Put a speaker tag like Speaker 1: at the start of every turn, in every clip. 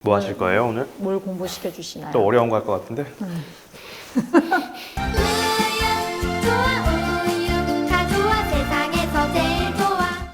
Speaker 1: 뭐 하실 거예요 오늘?
Speaker 2: 뭘 공부시켜 주시나요?
Speaker 1: 또 어려운 거 할 것 같은데?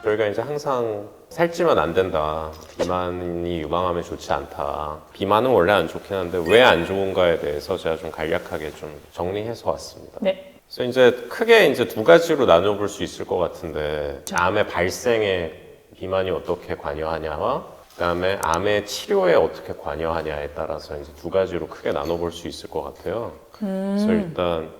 Speaker 3: 저희가 이제 항상 살찌면 안 된다. 비만이 유방암에 좋지 않다. 비만은 원래 안 좋긴 한데 왜 안 좋은가에 대해서 제가 좀 간략하게 좀 정리해서 왔습니다.
Speaker 2: 네.
Speaker 3: 그래서 이제 크게 이제 두 가지로 나눠볼 수 있을 것 같은데 암의 발생에 비만이 어떻게 관여하냐와 그다음에 암의 치료에 어떻게 관여하냐에 따라서 이제 두 가지로 크게 나눠볼 수 있을 것 같아요. 그래서 일단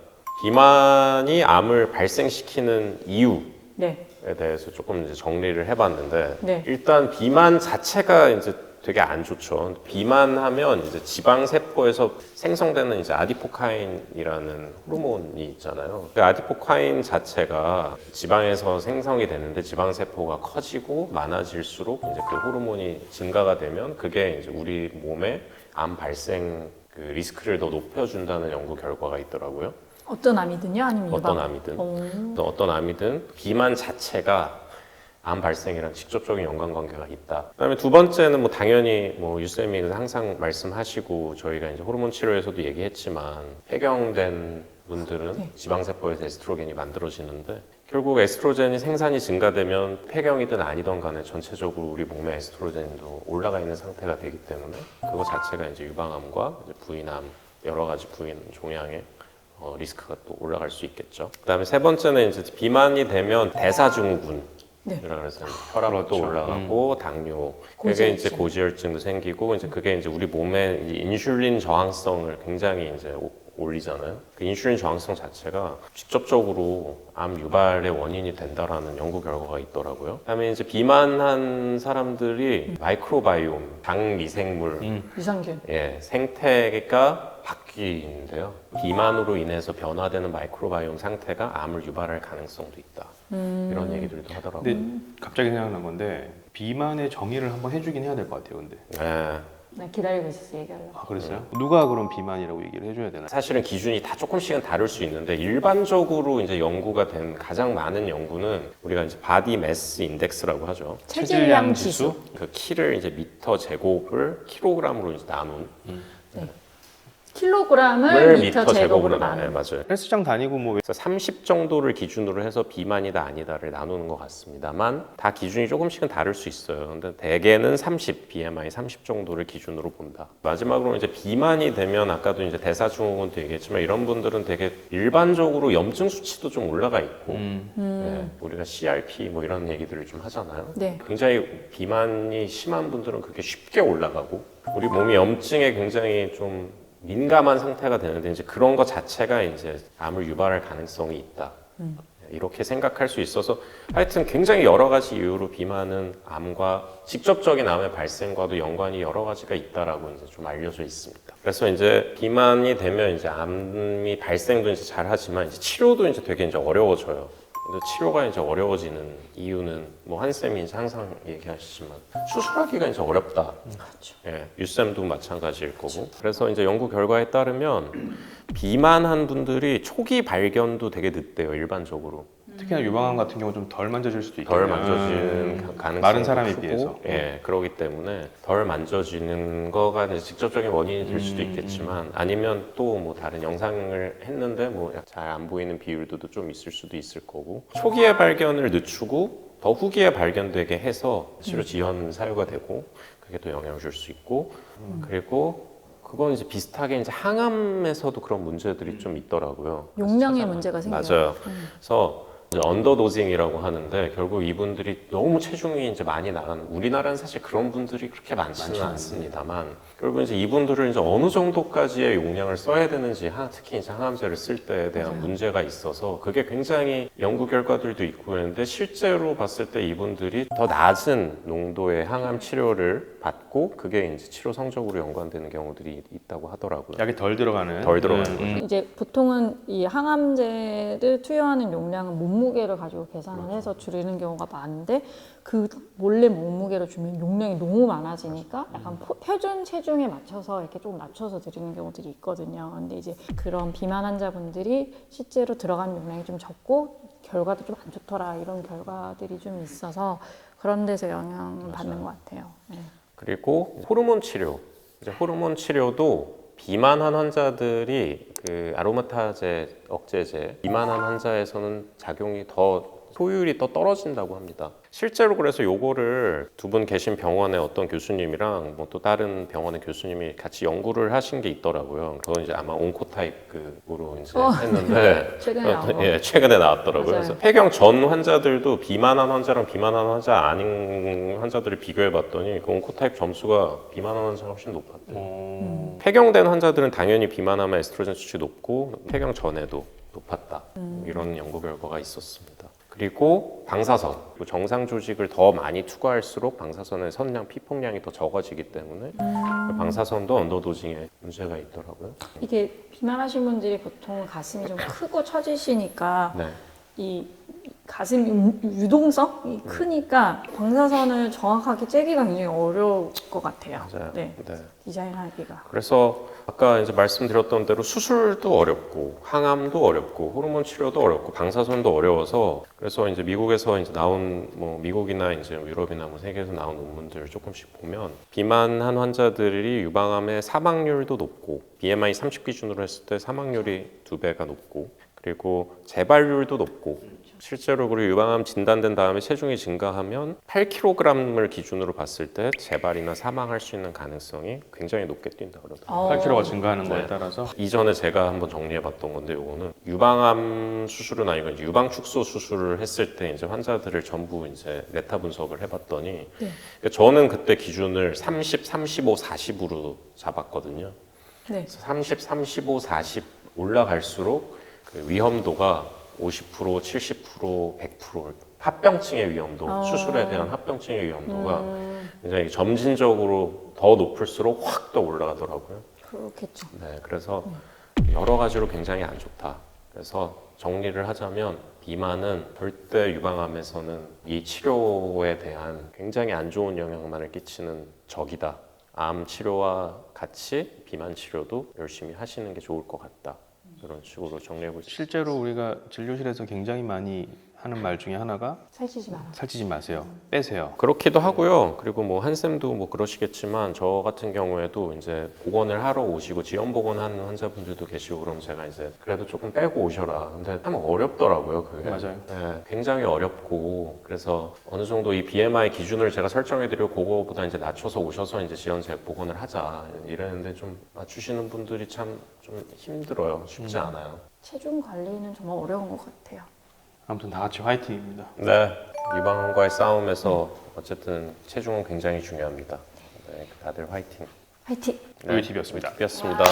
Speaker 3: 비만이 암을 발생시키는 이유에
Speaker 2: 네.
Speaker 3: 대해서 조금 이제 정리를 해봤는데
Speaker 2: 네.
Speaker 3: 일단 비만 자체가 이제 되게 안 좋죠. 비만하면 이제 지방 세포에서 생성되는 이제 아디포카인이라는 호르몬이 있잖아요. 그 아디포카인 자체가 지방에서 생성이 되는데 지방 세포가 커지고 많아질수록 이제 그 호르몬이 증가가 되면 그게 이제 우리 몸에 암 발생 그 리스크를 더 높여준다는 연구 결과가 있더라고요.
Speaker 2: 어떤 암이든요? 아니면
Speaker 3: 어떤
Speaker 2: 유방?
Speaker 3: 암이든 어떤 암이든 비만 자체가 암 발생이랑 직접적인 연관관계가 있다. 그다음에 두 번째는 뭐 당연히 뭐 유쌤이 항상 말씀하시고 저희가 이제 호르몬 치료에서도 얘기했지만 폐경된 분들은 지방세포에서 에스트로겐이 만들어지는데 결국 에스트로겐이 생산이 증가되면 폐경이든 아니든 간에 전체적으로 우리 몸에 에스트로겐도 올라가 있는 상태가 되기 때문에 그거 자체가 이제 유방암과 이제 부인암 여러 가지 부인 종양의 리스크가 또 올라갈 수 있겠죠. 그다음에 세 번째는 이제 비만이 되면 대사증후군.
Speaker 2: 네.
Speaker 3: 그래서 혈압도
Speaker 1: 그렇죠.
Speaker 3: 올라가고 당뇨, 그게
Speaker 2: 고지혈증.
Speaker 3: 이제 고지혈증도 생기고 이제 그게 이제 우리 몸의 이제 인슐린 저항성을 굉장히 이제 올리잖아요. 그 인슐린 저항성 자체가 직접적으로 암 유발의 원인이 된다라는 연구 결과가 있더라고요. 그다음에 이제 비만한 사람들이 마이크로바이옴, 장 미생물,
Speaker 2: 유산균.
Speaker 3: 예, 생태가 바뀌는데요. 비만으로 인해서 변화되는 마이크로바이옴 상태가 암을 유발할 가능성도 있다. 이런 얘기들도 하더라고요.
Speaker 1: 근데 갑자기 생각난 건데 비만의 정의를 한번 해주긴 해야 될 것 같아요 근데
Speaker 3: 예.
Speaker 2: 네, 기다리고 있었어요, 얘기하려고.
Speaker 1: 아 그랬어요? 누가 그럼 비만이라고 얘기를 해줘야 되나?
Speaker 3: 사실은 기준이 다 조금씩은 다를 수 있는데 일반적으로 이제 연구가 된 가장 많은 연구는 우리가 이제 바디 매스 인덱스라고 하죠.
Speaker 2: 체질량 지수.
Speaker 3: 그 키를 이제 미터 제곱을 킬로그램으로 이제 나눈
Speaker 2: 킬로그램을 미터 제곱으로
Speaker 3: 나눠요.
Speaker 2: 나눈.
Speaker 3: 맞아요.
Speaker 1: 헬스장 다니고 뭐
Speaker 3: 그래서 30 정도를 기준으로 해서 비만이다 아니다를 나누는 것 같습니다만 다 기준이 조금씩은 다를 수 있어요. 근데 대개는 30, BMI 30 정도를 기준으로 본다. 마지막으로 이제 비만이 되면 아까도 이제 대사증후군도 얘기했지만 이런 분들은 되게 일반적으로 염증 수치도 좀 올라가 있고 네, 우리가 CRP 뭐 이런 얘기들을 좀 하잖아요.
Speaker 2: 네.
Speaker 3: 굉장히 비만이 심한 분들은 그게 쉽게 올라가고 우리 몸이 염증에 굉장히 좀 민감한 상태가 되는데 이제 그런 것 자체가 이제 암을 유발할 가능성이 있다. 이렇게 생각할 수 있어서 하여튼 굉장히 여러 가지 이유로 비만은 암과 직접적인 암의 발생과도 연관이 여러 가지가 있다라고 이제 좀 알려져 있습니다. 그래서 이제 비만이 되면 이제 암이 발생도 이제 잘 하지만 이제 치료도 이제 되게 이제 어려워져요. 근데 치료가 이제 어려워지는 이유는 뭐 한쌤이 이제 항상 얘기하시지만 수술하기가 이제 어렵다.
Speaker 2: 그렇죠.
Speaker 3: 예, 유쌤도 마찬가지일 거고. 그래서 이제 연구 결과에 따르면 비만한 분들이 초기 발견도 되게 늦대요, 일반적으로.
Speaker 1: 특히나 유방암 같은 경우 좀 덜 만져질 수도 있겠네요.
Speaker 3: 덜 만져지는 가능성이
Speaker 1: 마른 사람에
Speaker 3: 크고,
Speaker 1: 비해서.
Speaker 3: 예, 그러기 때문에 덜 만져지는 거가 이제 직접적인 원인이 될 수도 있겠지만 아니면 또 뭐 다른 영상을 했는데 뭐 잘 안 보이는 비율도 좀 있을 수도 있을 거고 초기에 발견을 늦추고 더 후기에 발견되게 해서 치료 지연 사유가 되고 그게 또 영향을 줄 수 있고 그리고 그건 이제 비슷하게 이제 항암에서도 그런 문제들이 좀 있더라고요.
Speaker 2: 용량의 문제가 생겨요.
Speaker 3: 맞아요. 그래서 이제 언더도징이라고 하는데 결국 이분들이 너무 체중이 이제 많이 나가는 우리나라는 사실 그런 분들이 그렇게 많지는 않습니다만 결국 이제 이분들을 이제 어느 정도까지의 용량을 써야 되는지 특히 이제 항암제를 쓸 때에 대한 문제가 있어서 그게 굉장히 연구 결과들도 있고 그런데 실제로 봤을 때 이분들이 더 낮은 농도의 항암 치료를 받고 그게 이제 치료 성적으로 연관되는 경우들이 있다고 하더라고요.
Speaker 1: 약이 덜 들어가는.
Speaker 3: 덜 들어가는 거죠.
Speaker 2: 이제 보통은 이 항암제를 투여하는 용량은 몸무게를 가지고 계산을 해서 줄이는 경우가 많은데 그 몰래 몸무게를 주면 용량이 너무 많아지니까 약간 표준 체중에 맞춰서 이렇게 조금 낮춰서 드리는 경우들이 있거든요. 근데 이제 그런 비만 환자분들이 실제로 들어가는 용량이 좀 적고 결과도 좀 안 좋더라 이런 결과들이 좀 있어서 그런 데서 영향을 받는 것 같아요. 네.
Speaker 3: 그리고 호르몬 치료 이제 호르몬 치료도 비만한 환자들이 그 아로마타제, 억제제 비만한 환자에서는 작용이 더 효율이 더 떨어진다고 합니다. 실제로 그래서 요거를 두 분 계신 병원의 어떤 교수님이랑 뭐 또 다른 병원의 교수님이 같이 연구를 하신 게 있더라고요. 그건 이제 아마 온코타입으로 이제 했는데
Speaker 2: 최근에 나온 거.
Speaker 3: 예, 최근에 나왔더라고요.
Speaker 2: 맞아요.
Speaker 3: 그래서 폐경 전 환자들도 비만한 환자랑 비만한 환자 아닌 환자들을 비교해 봤더니 그 온코타입 점수가 비만한 환자가 훨씬 높았대요. 폐경된 환자들은 당연히 비만하면 에스트로겐 수치 높고 폐경 전에도 높았다. 이런 연구 결과가 있었습니다. 그리고 방사선, 정상 조직을 더 많이 투과할수록 방사선의 선량 피폭량이 더 적어지기 때문에 방사선도 언더도징에 문제가 있더라고요.
Speaker 2: 이게 비만하신 분들이 보통 가슴이 좀 크고 처지시니까
Speaker 3: 네.
Speaker 2: 이 가슴 유동성이 크니까 방사선을 정확하게 쬐기가 굉장히 어려울 것 같아요.
Speaker 3: 맞아요.
Speaker 2: 네.
Speaker 3: 네.
Speaker 2: 디자인하기가.
Speaker 3: 그래서 아까 이제 말씀드렸던 대로 수술도 어렵고 항암도 어렵고 호르몬 치료도 어렵고 방사선도 어려워서 그래서 이제 미국에서 이제 나온 뭐 미국이나 이제 유럽이나 뭐 세계에서 나온 논문들 조금씩 보면 비만한 환자들이 유방암의 사망률도 높고 BMI 30 기준으로 했을 때 사망률이 2배가 높고 그리고 재발률도 높고 실제로 그리고 유방암 진단된 다음에 체중이 증가하면 8kg을 기준으로 봤을 때 재발이나 사망할 수 있는 가능성이 굉장히 높게 뛴다 그러더라고요.
Speaker 1: 8kg가 증가하는 거에
Speaker 3: 네.
Speaker 1: 따라서
Speaker 3: 이전에 제가 한번 정리해봤던 건데 요거는 유방암 수술은 아니고 이제 유방 축소 수술을 했을 때 이제 환자들을 전부 이제 메타 분석을 해봤더니 그러니까 저는 그때 기준을 30, 35, 40으로 잡았거든요.
Speaker 2: 네.
Speaker 3: 30, 35, 40 올라갈수록 그 위험도가 50%, 70%, 100% 합병증의 위험도, 수술에 대한 합병증의 위험도가 굉장히 점진적으로 더 높을수록 확 더 올라가더라고요.
Speaker 2: 그렇겠죠.
Speaker 3: 네, 그래서 여러 가지로 굉장히 안 좋다. 그래서 정리를 하자면 비만은 절대 유방암에서는 이 치료에 대한 굉장히 안 좋은 영향만을 끼치는 적이다. 암 치료와 같이 비만 치료도 열심히 하시는 게 좋을 것 같다. 이런 식으로 정리해 볼 수 있습니다.
Speaker 1: 실제로 우리가 진료실에서 굉장히 많이 하는 말 중에 하나가
Speaker 2: 살찌지 마라.
Speaker 1: 살찌지 마세요. 빼세요.
Speaker 3: 그렇기도 하고요. 그리고 뭐 한쌤도 뭐 그러시겠지만 저 같은 경우에도 이제 복원을 하러 오시고 지연 복원하는 환자분들도 계시고 그럼 제가 이제 그래도 조금 빼고 오셔라. 근데 참 어렵더라고요. 그게.
Speaker 1: 맞아요.
Speaker 3: 네, 굉장히 어렵고 그래서 어느 정도 이 BMI 기준을 제가 설정해드리고 그거보다 이제 낮춰서 오셔서 이제 지연 재복원을 하자 이랬는데 좀 맞추시는 분들이 참 좀 힘들어요. 쉽지 않아요.
Speaker 2: 체중 관리는 정말 어려운 것 같아요.
Speaker 1: 아무튼 다 같이 화이팅입니다.
Speaker 3: 네, 유방암과의 싸움에서 어쨌든 체중은 굉장히 중요합니다. 네, 다들 화이팅.
Speaker 2: 화이팅!
Speaker 1: 우리 TV였습니다.
Speaker 3: 였습니다.